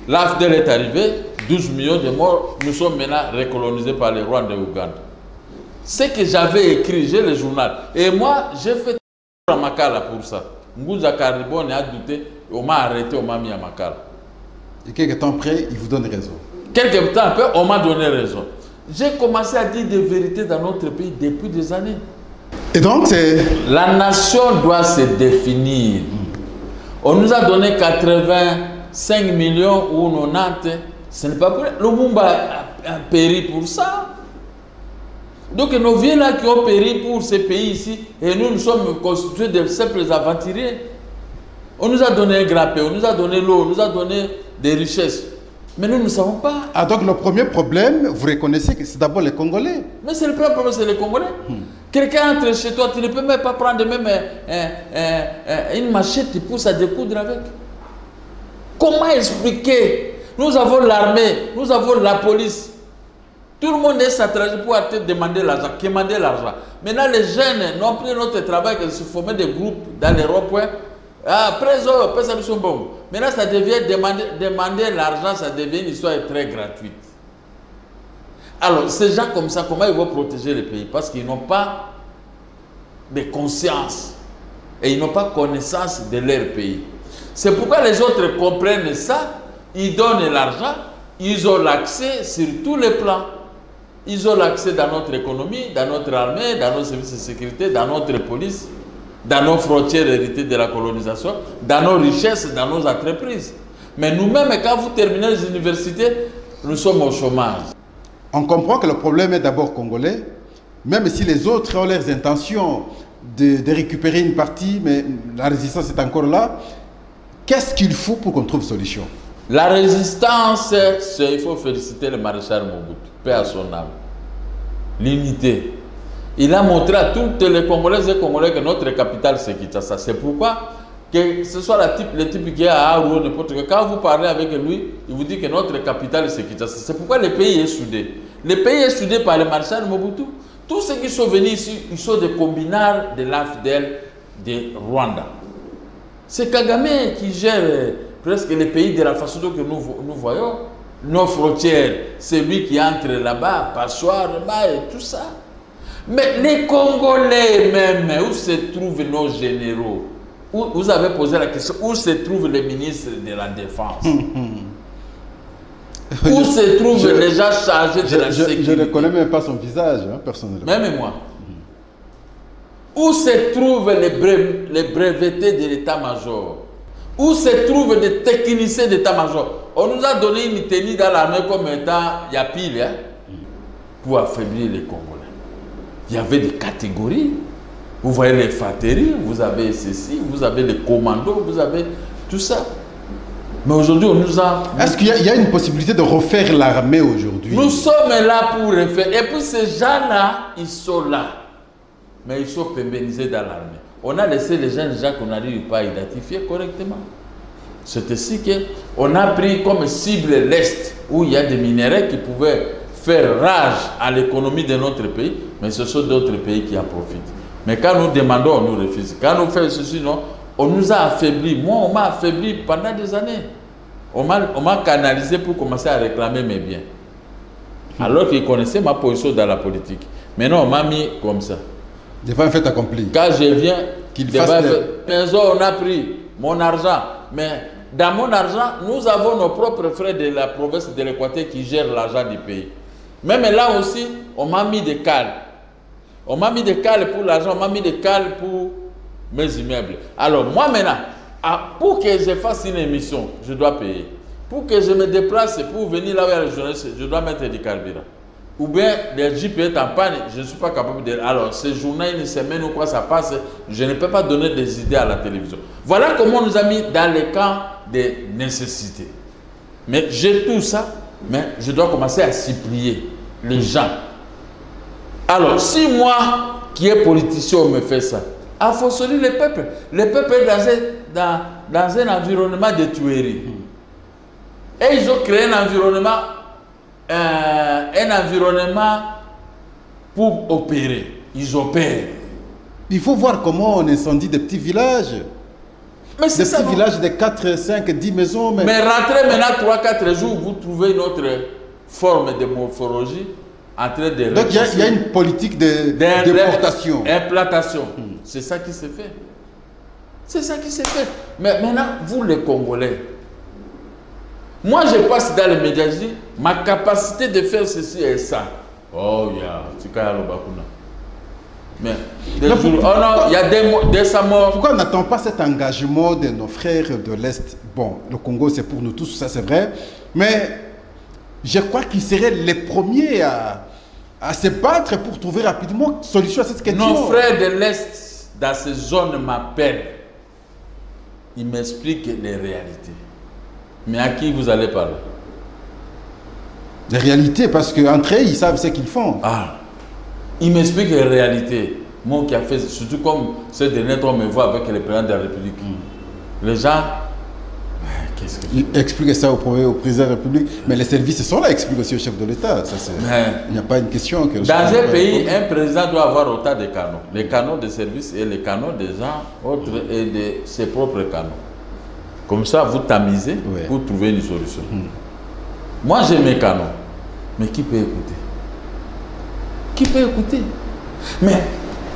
L'AFDEL est arrivé, 12 millions de morts, nous sommes maintenant recolonisés par les Rwandais et Ouganda. Ce que j'avais écrit, j'ai le journal. Et moi, j'ai fait à Makala pour ça. Ngouza Karibon a douté, on m'a arrêté, on m'a mis à Makala. Et quelques temps après, il vous donne raison. Quelques temps après, on m'a donné raison. J'ai commencé à dire des vérités dans notre pays depuis des années. Et donc, la nation doit se définir. On nous a donné 85 millions ou 90. Ce n'est pas pour... Le Mumba a péri pour ça. Donc nos vieux là qui ont péri pour ces pays ici, et nous sommes constitués de simples aventuriers. On nous a donné un grand pays, on nous a donné l'eau, on nous a donné des richesses. Mais nous ne savons pas. Ah, donc le premier problème, vous reconnaissez que c'est d'abord les Congolais. Mais c'est le premier problème, c'est les Congolais. Quelqu'un entre chez toi, tu ne peux même pas prendre même une machette pour ça découdre avec. Comment expliquer? Nous avons l'armée, nous avons la police. Tout le monde est s'attraper pour te demander l'argent, quémander l'argent. Maintenant, les jeunes n'ont plus notre travail que de se former des groupes dans les ronds-points. Après, ça sont bons. Maintenant, ça devient demander l'argent, ça devient une histoire très gratuite. Alors, ces gens comme ça, comment ils vont protéger le pays? Parce qu'ils n'ont pas de conscience et ils n'ont pas connaissance de leur pays. C'est pourquoi les autres comprennent ça, ils donnent l'argent, ils ont l'accès sur tous les plans. Ils ont l'accès dans notre économie, dans notre armée, dans nos services de sécurité, dans notre police, dans nos frontières héritées de la colonisation, dans nos richesses, dans nos entreprises. Mais nous-mêmes, quand vous terminez les universités, nous sommes au chômage. On comprend que le problème est d'abord congolais, même si les autres ont leurs intentions de récupérer une partie, mais la résistance est encore là. Qu'est-ce qu'il faut pour qu'on trouve solution? La résistance, il faut féliciter le maréchal Mobutu, paix à son âme. L'unité. Il a montré à toutes les Congolaises et Congolais que notre capitale c'est Kinshasa. C'est pourquoi, que ce soit le type qui est à Aru ou n'importe quoi, quand vous parlez avec lui, il vous dit que notre capitale c'est Kinshasa. C'est pourquoi le pays est soudé. Le pays est soudé par le maréchal Mobutu. Tous ceux qui sont venus ici, ils sont des combinards de l'AFDEL de Rwanda. C'est Kagame qui gère presque les pays de la façon dont nous voyons. Nos frontières, c'est lui qui entre là-bas, passoire, là-bas et tout ça. Mais les Congolais même, où se trouvent nos généraux? Vous avez posé la question, où se trouvent les ministres de la Défense? Où se trouvent les gens chargés de la sécurité? Je ne connais même pas son visage, hein, personnellement. Même moi. Où se trouvent les brevetés de l'état-major? Où se trouvent des techniciens d'état-major? On nous a donné une tenue dans l'armée comme étant il y a pile, hein, pour affaiblir les Congolais. Il y avait des catégories. Vous voyez les infanteries, vous avez ceci, vous avez les commandos, vous avez tout ça. Mais aujourd'hui, on nous a... Est-ce qu'il y a une possibilité de refaire l'armée aujourd'hui? Nous sommes là pour refaire. Et puis ces gens-là, ils sont là. Mais ils sont pérennisés dans l'armée. On a laissé les jeunes gens qu'on n'arrive pas à identifier correctement. C'est ainsi qu'on a pris comme cible l'Est, où il y a des minéraux qui pouvaient faire rage à l'économie de notre pays, mais ce sont d'autres pays qui en profitent. Mais quand nous demandons, on nous refuse. Quand nous faisons ceci, non, on nous a affaiblis. Moi, on m'a affaibli pendant des années. On m'a canalisé pour commencer à réclamer mes biens. Alors qu'ils connaissaient ma position dans la politique. Maintenant, on m'a mis comme ça. Devant un fait accompli. Quand je viens, qu'il fasse maison, on a pris mon argent. Mais dans mon argent, nous avons nos propres frais de la province de l'Équateur qui gèrent l'argent du pays. Même là aussi, on m'a mis des cales. On m'a mis des cales pour l'argent, on m'a mis des cales pour mes immeubles. Alors moi maintenant, pour que je fasse une émission, je dois payer. Pour que je me déplace, pour venir là où il y a les journalistes, je dois mettre du carburant. Ou bien les jeeps est en panne, je ne suis pas capable de... Alors, ces journées, une semaine ou quoi ça passe, je ne peux pas donner des idées à la télévision. Voilà comment on nous a mis dans les camps des nécessités. Mais j'ai tout ça, mais je dois commencer à supplier les gens. Alors, si moi, qui est politicien, on me fait ça, il faut soutenir le peuple. Le peuple est dans un environnement de tuerie. Et ils ont créé un environnement pour opérer. Ils opèrent. Il faut voir comment on incendie des petits villages. Mais c'est ça. Des petits villages de 4, 5, 10 maisons. Mais rentrez maintenant 3-4 jours, vous trouvez une autre forme de morphologie en train de... Donc il y a une politique de déportation. Implantation. C'est ça qui s'est fait. C'est ça qui s'est fait. Mais maintenant, vous les Congolais, moi je passe dans les médias, je dis, ma capacité de faire ceci et ça. Oh, mais il y a des morts. Pourquoi on n'attend pas cet engagement de nos frères de l'Est? Bon, le Congo c'est pour nous tous, ça c'est vrai. Mais je crois qu'ils seraient les premiers à se battre pour trouver rapidement une solution à cette question. Nos frères de l'Est, dans ces zones, m'appellent. Ils m'expliquent les réalités. Mais à qui vous allez parler? Les réalités, parce qu'entre eux, ils savent ce qu'ils font. Ah, ils m'expliquent les réalités. Moi qui a fait, surtout comme ce dernier temps, on me voit avec le président de la République. Les gens, qu'est-ce que... Ils expliquent ça au président de la République, mais les services sont là, expliquent aussi au chef de l'État. Il n'y a pas une question que... Dans un pays, un président doit avoir autant de canaux. Les canaux de service et les canaux des gens autres et de ses propres canaux. Comme ça, vous tamisez pour trouver une solution. Moi, j'ai mes canaux. Mais qui peut écouter? Qui peut écouter? Mais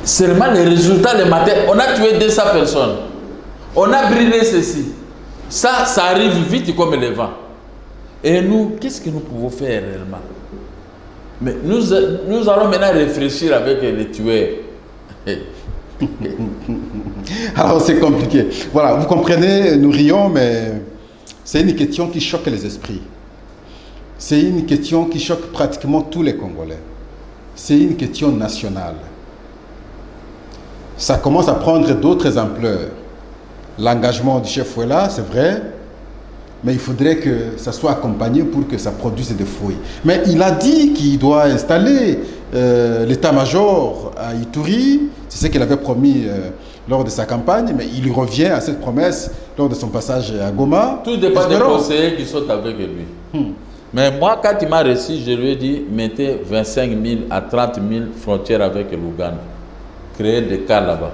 seulement les résultats le matin. On a tué 200 personnes. On a brûlé ceci. Ça arrive vite comme le vent. Et nous, qu'est-ce que nous pouvons faire réellement? Mais nous allons maintenant réfléchir avec les tueurs. Alors c'est compliqué. Voilà, vous comprenez, nous rions, mais c'est une question qui choque les esprits. C'est une question qui choque pratiquement tous les Congolais. C'est une question nationale. Ça commence à prendre d'autres ampleurs. L'engagement du chef Fouela, c'est vrai. mais il faudrait que ça soit accompagné pour que ça produise des fruits. Mais il a dit qu'il doit installer l'état-major à Ituri, c'est ce qu'il avait promis lors de sa campagne, mais il revient à cette promesse lors de son passage à Goma. Tout dépend des conseillers qui sont avec lui. Mais moi, quand il m'a reçu, je lui ai dit, mettez 25 000 à 30 000 frontières avec l'Ouganda. Créer des cas là-bas.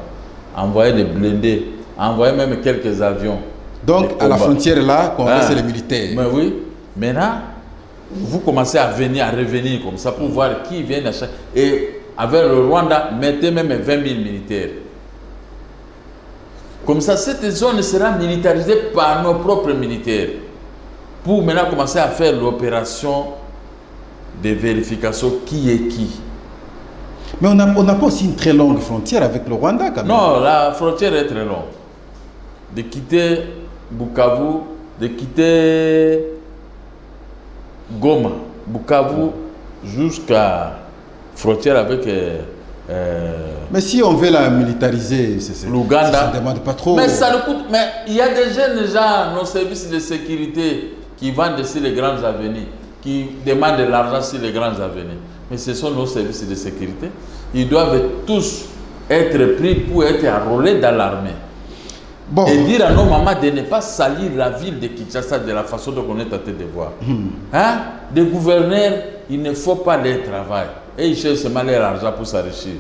Envoyer des blindés. Envoyer même quelques avions. Donc, à la frontière là, qu'on laisse les militaires. Mais oui. Maintenant, vous commencez à venir, à revenir comme ça pour voir qui vient à chaque... Et avec le Rwanda, mettez même 20 000 militaires. Comme ça, cette zone sera militarisée par nos propres militaires. Pour maintenant commencer à faire l'opération de vérification qui est qui. Mais on n'a pas aussi une très longue frontière avec le Rwanda quand même. Non, la frontière est très longue. De quitter Bukavu, de quitter Goma, Bukavu, jusqu'à frontière avec... mais si on veut la militariser, l'Ouganda, ça ne demande pas trop. Mais ça le coûte. Mais il y a des jeunes gens, nos services de sécurité, qui vendent sur les grandes avenues, qui demandent de l'argent sur les grandes avenues. Mais ce sont nos services de sécurité. Ils doivent tous être pris pour être enrôlés dans l'armée. Bon. Et dire à nos mamans de ne pas salir la ville de Kinshasa de la façon dont on est tenté de voir. Hein? Des gouverneurs, il ne faut pas les travailler. Et ils cherchent seulement leur argent pour s'enrichir.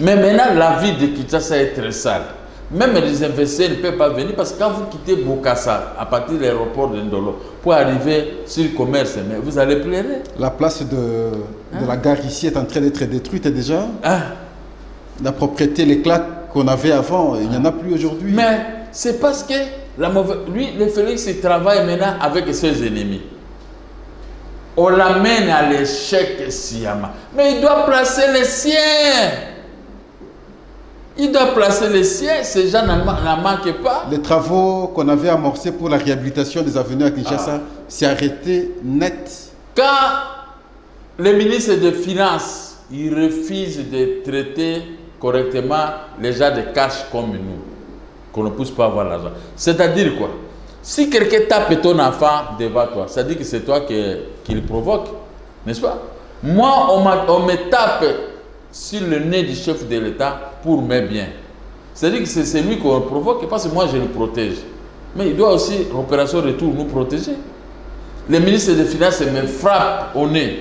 Mais maintenant, la ville de Kinshasa est très sale. Même les investisseurs ne peuvent pas venir parce que quand vous quittez Bokassa, à partir de l'aéroport de Ndolo, pour arriver sur le commerce, mais vous allez pleurer. La place de la gare ici est en train d'être détruite déjà. La propriété, l'éclat qu'on avait avant, il n'y en a plus aujourd'hui. Mais c'est parce que lui, le Félix, il travaille maintenant avec ses ennemis. On l'amène à l'échec sciemment. Mais il doit placer les siens. Il doit placer les siens. Ces gens n'en manquent pas. Les travaux qu'on avait amorcés pour la réhabilitation des avenues à Kinshasa s'est arrêté net. Quand le ministre des Finances, il refuse de traiter correctement les gens de cash comme nous, qu'on ne puisse pas avoir l'argent. C'est-à-dire quoi? Si quelqu'un tape ton enfant devant toi, ça dit que c'est toi qui le provoque, n'est-ce pas? Moi, on me tape sur le nez du chef de l'État pour mes biens. C'est-à-dire que c'est lui qu'on provoque parce que moi, je le protège. Mais il doit aussi, opération retour, nous protéger. Le ministre des Finances me frappe au nez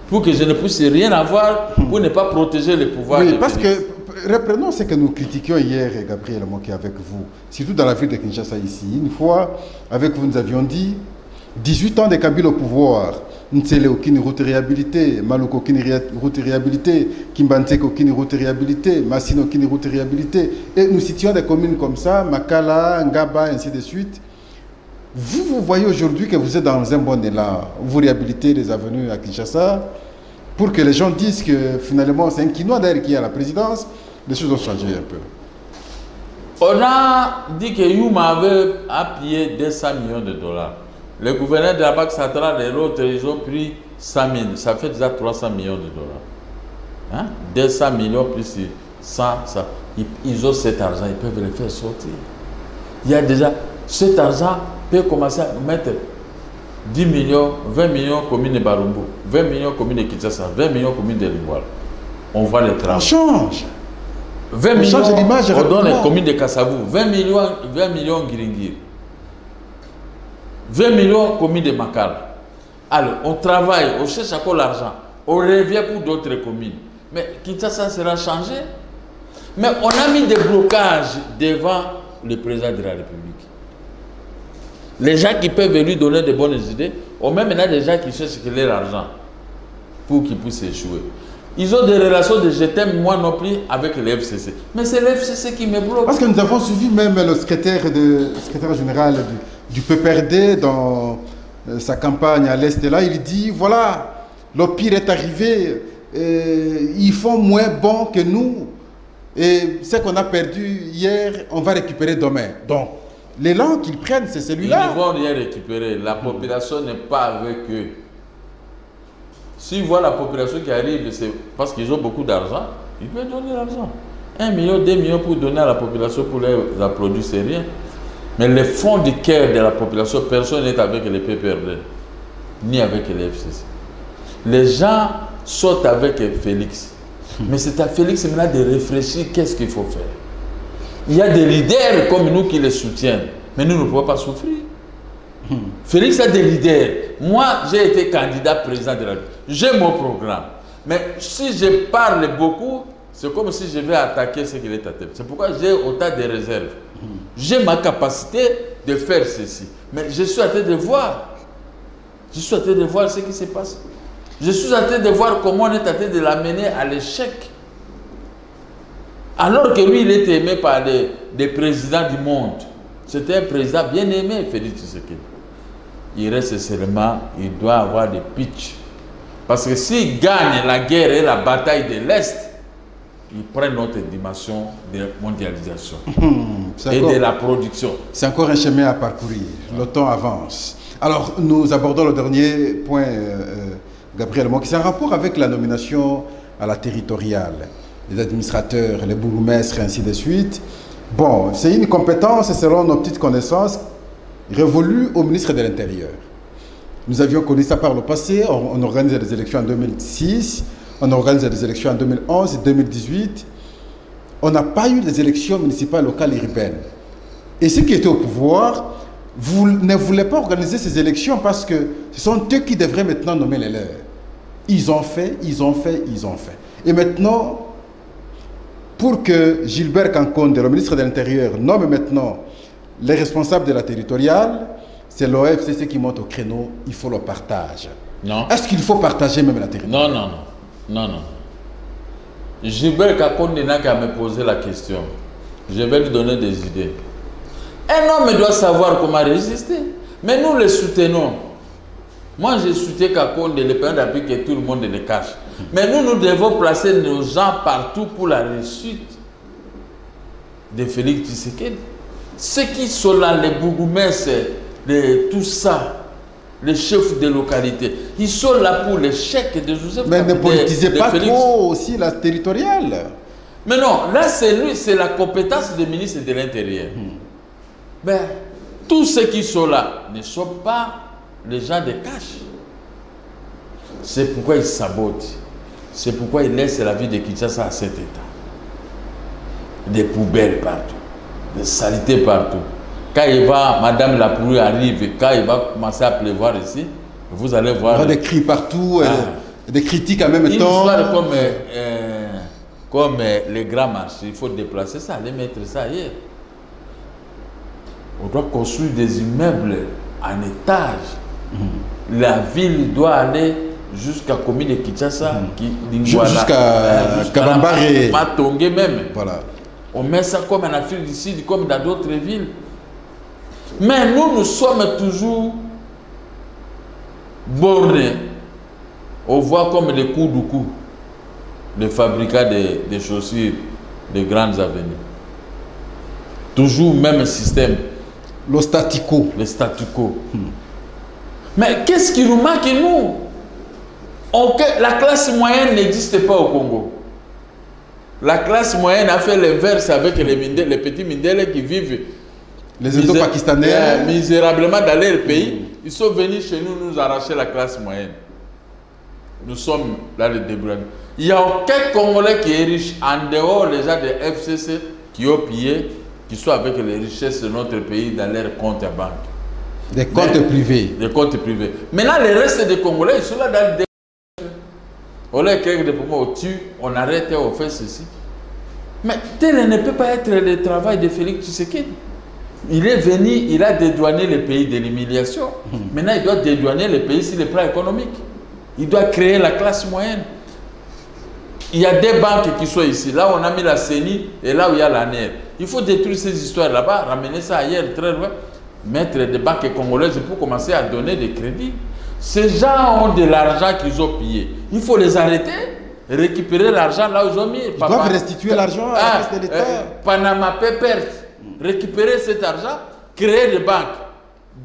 pour que je ne puisse rien avoir, pour ne pas protéger le pouvoir. Oui, parce que, reprenons ce que nous critiquions hier, Gabriel Moké, avec vous, surtout dans la ville de Kinshasa ici. Une fois, avec vous, nous avions dit 18 ans de Kabila au pouvoir, Ntsele aucune route réhabilitée, Maluko aucune route réhabilitée, Kimbantek aucune route réhabilitée, Massine aucune route réhabilitée. Et nous citions des communes comme ça, Makala, Ngaba, ainsi de suite. Vous voyez aujourd'hui que vous êtes dans un bon élan. Vous réhabilitez les avenues à Kinshasa pour que les gens disent que finalement c'est un Kinois d'ailleurs qui est à la présidence. Les choses ont changé un peu. On a dit que Yuma avait appuyé 200 millions de dollars. Le gouverneur de la Banque centrale et l'autre, ils ont pris 100 000. Ça fait déjà 300 millions de dollars. Hein? 200 millions plus 100, ça. Ils ont cet argent, ils peuvent le faire sortir. Il y a déjà cet argent peut commencer à mettre 10 millions, 20 millions communes de Barumbu, 20 millions communes de Kinshasa, 20 millions communes de Lingwal. On va les travailler. On change. 20 millions, on donne les communes de Kassavou, 20 millions Giringir, 20 millions communes de Makala. Alors, on travaille, on cherche encore l'argent, on revient pour d'autres communes. Mais Kinshasa sera changé. Mais on a mis des blocages devant le président de la République. Les gens qui peuvent lui donner de bonnes idées, ont même maintenant des gens qui cherchent leur argent pour qu'ils puissent échouer. Ils ont des relations de je t'aime moi non plus avec le FCC. Mais c'est le FCC qui me bloque. Parce que nous avons suivi même le secrétaire général du PPRD dans sa campagne à l'Est. Là, il dit, voilà, le pire est arrivé, ils font moins bon que nous. Et ce qu'on a perdu hier, on va récupérer demain. Donc, l'élan qu'ils prennent, c'est celui-là. Ils ne vont rien récupérer. La population n'est pas avec eux. S'ils voient la population qui arrive, c'est parce qu'ils ont beaucoup d'argent, ils peuvent donner l'argent. 1 million, 2 millions pour donner à la population pour les produire, c'est rien. Mais le fond du cœur de la population, personne n'est avec les PPRD, ni avec les FCC. Les gens sautent avec Félix. Mais c'est à Félix maintenant de réfléchir qu'est-ce qu'il faut faire. Il y a des leaders comme nous qui les soutiennent, mais nous ne pouvons pas souffrir. Félix a des leaders. Moi, j'ai été candidat président de la République. J'ai mon programme. Mais si je parle beaucoup, c'est comme si je vais attaquer ce qu'il est à terre. C'est pourquoi j'ai autant de réserves. J'ai ma capacité de faire ceci. Mais je suis en train de voir. Je suis en train de voir ce qui se passe. Je suis en train de voir comment on est en train de l'amener à l'échec. Alors que lui, il est aimé par des présidents du monde. C'était un président bien aimé, Félix Tshisekedi. Il reste seulement, il doit avoir des pitchs. Parce que s'il gagne la guerre et la bataille de l'Est, il prend notre dimension de mondialisation et de la production. C'est encore un chemin à parcourir. Le temps avance. Alors, nous abordons le dernier point, Gabriel Moki. C'est en rapport avec la nomination à la territoriale, les administrateurs, les bourgmestres, et ainsi de suite. Bon, c'est une compétence, selon nos petites connaissances, révolue au ministre de l'Intérieur. Nous avions connu ça par le passé. On organisait des élections en 2006, on organisait des élections en 2011 et 2018. On n'a pas eu des élections municipales, locales et urbaines. Et ceux qui étaient au pouvoir ne voulaient pas organiser ces élections parce que ce sont eux qui devraient maintenant nommer les leurs. Ils ont fait, ils ont fait, ils ont fait. Et maintenant, pour que Gilbert Kankonde, le ministre de l'Intérieur, nomme maintenant les responsables de la territoriale, c'est l'OFCC qui monte au créneau, il faut le partage. Non. Est-ce qu'il faut partager même la territoriale? Non, non, non, non, non. Gilbert Kankonde n'a qu'à me poser la question. Je vais lui donner des idées. Un homme doit savoir comment résister. Mais nous le soutenons. Moi, je soutiens Kankonde, le président d'appui que tout le monde le cache. Mais nous devons placer nos gens partout pour la réussite de Félix Tshisekedi. Ceux qui sont là, les bourgmestres, tout ça, les chefs de localité, ils sont là pour l'échec de Joseph. Mais ne politisez pas trop aussi la territoriale. Mais non, là c'est lui, c'est la compétence du ministre de l'Intérieur. Ben, tous ceux qui sont là ne sont pas les gens de cash. C'est pourquoi ils sabotent. C'est pourquoi ils laissent la vie de Kinshasa à cet état. Des poubelles partout, des saletés partout. Quand il va, Madame la pluie arrive, quand il va commencer à pleuvoir ici, vous allez voir. Il y aura des cris partout, des critiques en même temps. Une histoire comme les grands marchés, il faut déplacer ça, aller mettre ça ailleurs. On doit construire des immeubles en étage. La ville doit aller jusqu'à commune de Kinshasa, jusqu'à Kabambare, Matongé même. Voilà. On met ça comme en Afrique du Sud, comme dans d'autres villes. Mais nous, nous sommes toujours bornés. On voit comme les coups du cou, les fabricants des chaussures, des grandes avenues. Toujours même système. Le statu quo. Le statu quo. Mais qu'est-ce qui nous manque, nous? La classe moyenne n'existe pas au Congo. La classe moyenne a fait l'inverse avec les petits Mindele qui vivent les Indo-Pakistanais misérablement dans leur pays. Ils sont venus chez nous nous arracher la classe moyenne. Nous sommes là les débrouillards. Il n'y a aucun Congolais qui est riche en dehors les gens de FCC qui ont pillé, qui sont avec les richesses de notre pays dans leurs comptes à banque. Des comptes privés. Des comptes privés. Maintenant, les restes des Congolais, ils sont là dans le on les crée des poumons, on tue, on arrête, on fait ceci. Mais tel ne peut pas être le travail de Félix Tshisekedi. Il est venu, il a dédouané le pays de l'humiliation. Maintenant, il doit dédouaner le pays sur le plan économique. Il doit créer la classe moyenne. Il y a des banques qui sont ici. Là, on a mis la CENI et là où il y a la NER. Il faut détruire ces histoires là-bas, ramener ça ailleurs, très loin, mettre des banques congolaises pour commencer à donner des crédits. Ces gens ont de l'argent qu'ils ont pillé. Il faut les arrêter, récupérer l'argent là où ils ont mis. Ils doivent restituer l'argent à l'État. Panama Papers, récupérer cet argent, créer des banques.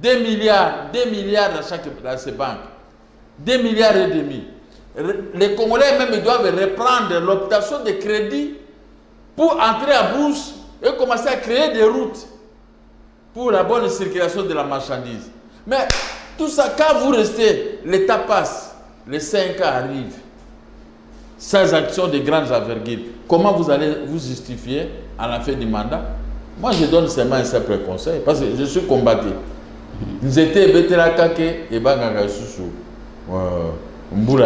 2 milliards dans ces banques. 2 milliards et demi. Les Congolais même ils doivent reprendre l'optation de crédit pour entrer à bourse et commencer à créer des routes. pour la bonne circulation de la marchandise. Mais tout ça, quand vous restez, l'État passe, les 5 ans arrivent, sans action de grandes envergures. Comment vous allez vous justifier à la fin du mandat? Moi, je donne seulement un simple conseil, parce que je suis combattu. Nous étions et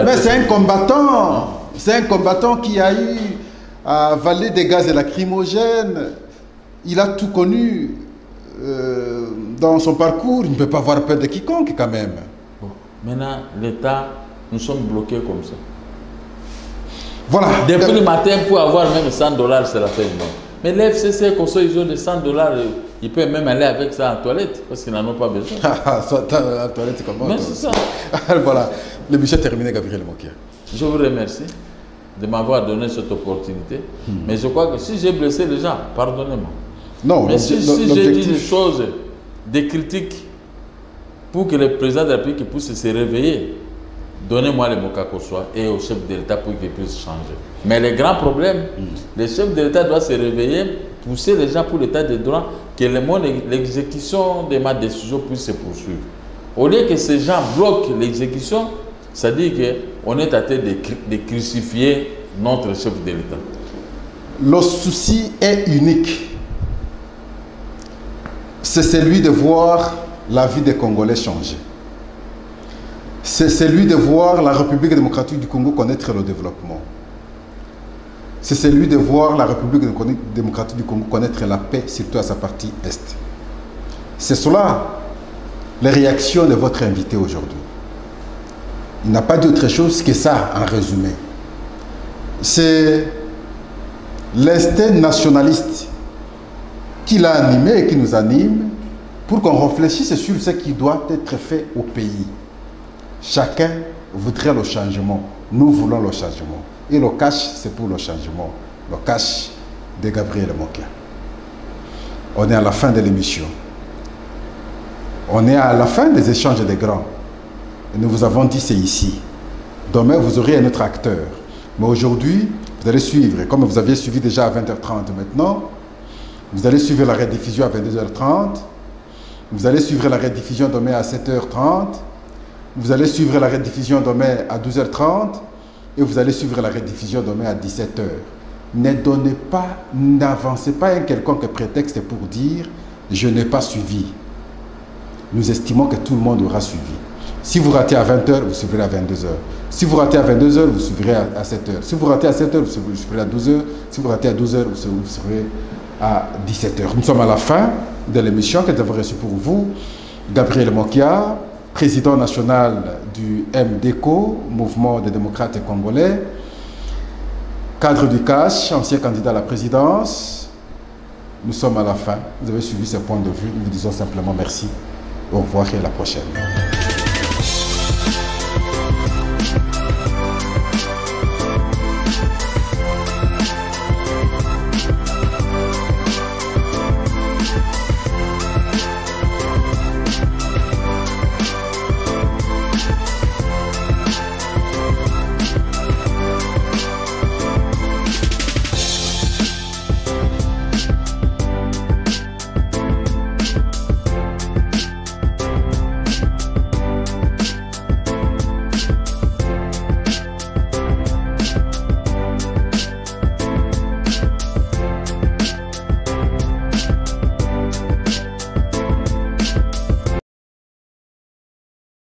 mais c'est un combattant. C'est un combattant qui a eu à avaler des gaz lacrymogènes. Il a tout connu dans son parcours. Il ne peut pas avoir peur de quiconque quand même. Bon. Maintenant, l'État, nous sommes bloqués comme ça. Voilà. Depuis le matin, pour avoir même 100 $, c'est la fin du monde. Mais l'FCC, quand ils ont des 100 $, ils peuvent même aller avec ça en toilette, parce qu'ils n'en ont pas besoin. En toilette, c'est comment? Mais c'est ça. Voilà. Le mission est terminé, Gabriel Mokia. Je vous remercie de m'avoir donné cette opportunité. Mais je crois que si j'ai blessé les gens, pardonnez-moi. Non, mais si j'ai dit des choses, des critiques, pour que le président de la République puisse se réveiller, donnez-moi les mots qu'on soit et au chef de l'État pour qu'il puisse changer. Mais le grand problème, le chef de l'État doit se réveiller, pousser les gens pour l'état de droit, que l'exécution de ma décision puisse se poursuivre. Au lieu que ces gens bloquent l'exécution, ça dit qu'on est en train de crucifier notre chef de l'État. Le souci est unique. C'est celui de voir la vie des Congolais changer. C'est celui de voir la République démocratique du Congo connaître le développement. C'est celui de voir la République démocratique du Congo connaître la paix, surtout à sa partie Est. C'est cela, les réactions de votre invité aujourd'hui. Il n'a pas dit autre chose que ça, en résumé. C'est l'instinct nationaliste qui l'a animé et qui nous anime pour qu'on réfléchisse sur ce qui doit être fait au pays. Chacun voudrait le changement. Nous voulons le changement. Et le cash, c'est pour le changement. Le cash de Gabriel Mokia. On est à la fin de l'émission. On est à la fin des échanges des grands. Et nous vous avons dit c'est ici. Demain, vous aurez un autre acteur. Mais aujourd'hui, vous allez suivre, comme vous aviez suivi déjà à 20h30 maintenant, vous allez suivre la rediffusion à 22h30. Vous allez suivre la rediffusion demain à 7h30. Vous allez suivre la rediffusion demain à 12h30. Et vous allez suivre la rediffusion demain à 17h. Ne donnez pas, n'avancez pas un quelconque prétexte pour dire « je n'ai pas suivi ». Nous estimons que tout le monde aura suivi. Si vous ratez à 20h, vous suivrez à 22h. Si vous ratez à 22h, vous suivrez à 7h. Si vous ratez à 7h, vous suivrez à 12h. Si vous ratez à 12h, vous suivrez à 17h. Nous sommes à la fin de l'émission que nous avons reçue pour vous. Gabriel Mokia, président national du MDCO, Mouvement des démocrates congolais, cadre du CACH, ancien candidat à la présidence. Nous sommes à la fin. Vous avez suivi ce point de vue. Nous vous disons simplement merci. Au revoir et à la prochaine.